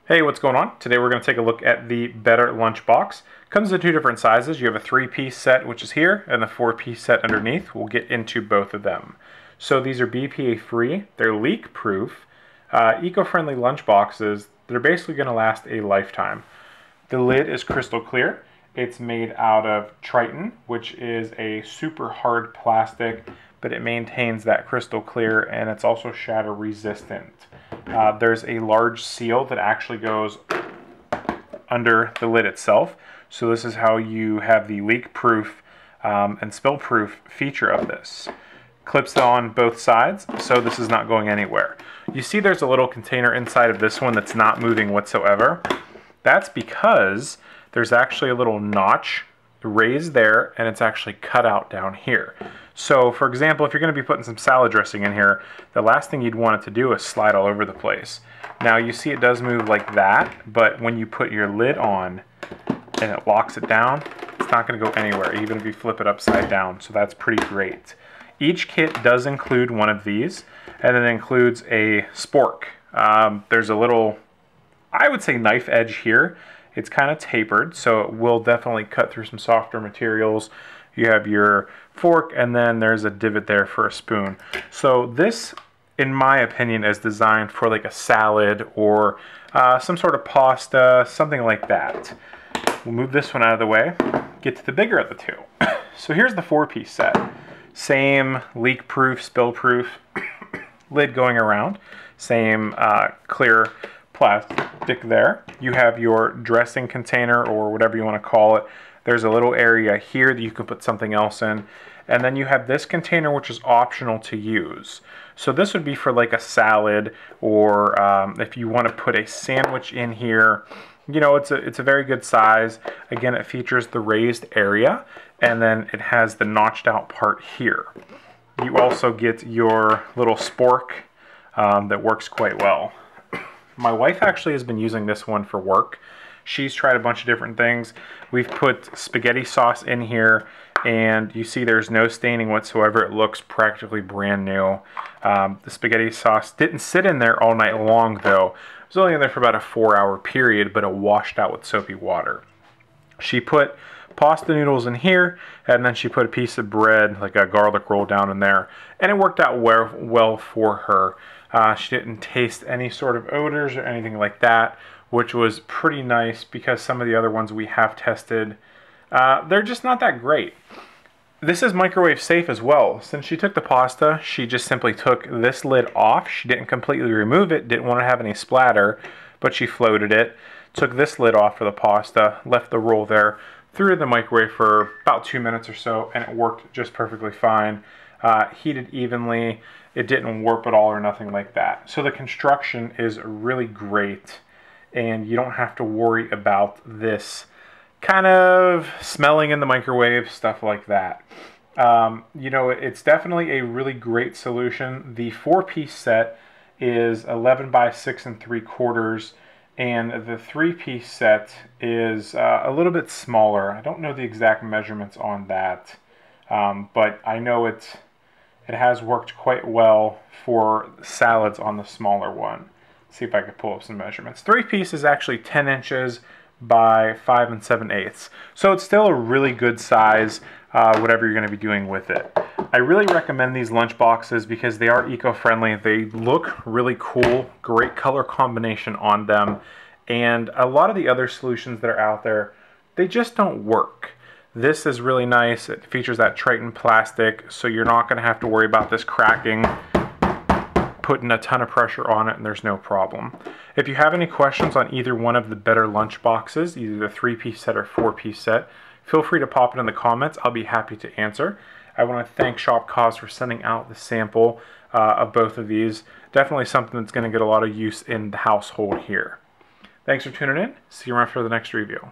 Hey, what's going on? Today we're going to take a look at the Better Lunchbox. Comes in two different sizes. You have a 3-piece set, which is here, and the 4-piece set underneath. We'll get into both of them. So these are BPA free, they're leak proof, eco-friendly lunchboxes that are basically going to last a lifetime. The lid is crystal clear. It's made out of Triton, which is a super hard plastic, but it maintains that crystal clear, and it's also shatter resistant. There's a large seal that actually goes under the lid itself. So this is how you have the leak proof and spill proof feature of this. Clips on both sides, so this is not going anywhere. You see there's a little container inside of this one that's not moving whatsoever. That's because there's actually a little notch raised there, and it's actually cut out down here. So for example, if you're going to be putting some salad dressing in here, the last thing you'd want it to do is slide all over the place. Now you see it does move like that, but when you put your lid on and it locks it down, it's not going to go anywhere, even if you flip it upside down. So that's pretty great. Each kit does include one of these, and it includes a spork. There's a little, I would say, knife edge here. It's kind of tapered, so it will definitely cut through some softer materials. You have your fork, and then there's a divot there for a spoon. So this, in my opinion, is designed for like a salad or some sort of pasta, something like that. We'll move this one out of the way, get to the bigger of the two. So here's the 4-piece set. Same leak-proof, spill-proof lid going around. Same clear plastic there. You have your dressing container, or whatever you want to call it. There's a little area here that you can put something else in. And then you have this container, which is optional to use. So this would be for like a salad, or if you want to put a sandwich in here. You know, it's a very good size. Again, it features the raised area, and then it has the notched out part here. You also get your little spork that works quite well. My wife actually has been using this one for work. She's tried a bunch of different things. We've put spaghetti sauce in here, and you see there's no staining whatsoever. It looks practically brand new. The spaghetti sauce didn't sit in there all night long, though. It was only in there for about a 4-hour period, but it washed out with soapy water. She put pasta noodles in here, and then she put a piece of bread, like a garlic roll, down in there, and it worked out well for her. She didn't taste any sort of odors or anything like that, which was pretty nice, because some of the other ones we have tested, they're just not that great. This is microwave safe as well. Since she took the pasta, she just simply took this lid off. She didn't completely remove it, didn't want to have any splatter, but she floated it. Took this lid off for the pasta, left the roll there, threw it in the microwave for about 2 minutes or so, and it worked just perfectly fine. Heated evenly, it didn't warp at all or nothing like that. So the construction is really great, and you don't have to worry about this kind of smelling in the microwave, stuff like that. You know, it's definitely a really great solution. The 4-piece set is 11 by 6 3/4, and the 3-piece set is a little bit smaller. I don't know the exact measurements on that, but I know it has worked quite well for salads on the smaller one. Let's see if I can pull up some measurements. 3-piece is actually 10 inches by 5 7/8. So it's still a really good size, whatever you're going to be doing with it. I really recommend these lunch boxes because they are eco-friendly. They look really cool, great color combination on them, and a lot of the other solutions that are out there, they just don't work. This is really nice. It features that Triton plastic, so you're not going to have to worry about this cracking, putting a ton of pressure on it, and there's no problem. If you have any questions on either one of the Better lunch boxes, either the 3-piece set or 4-piece set, feel free to pop it in the comments. I'll be happy to answer. I want to thank ShopCause for sending out the sample of both of these. Definitely something that's going to get a lot of use in the household here. Thanks for tuning in. See you around for the next review.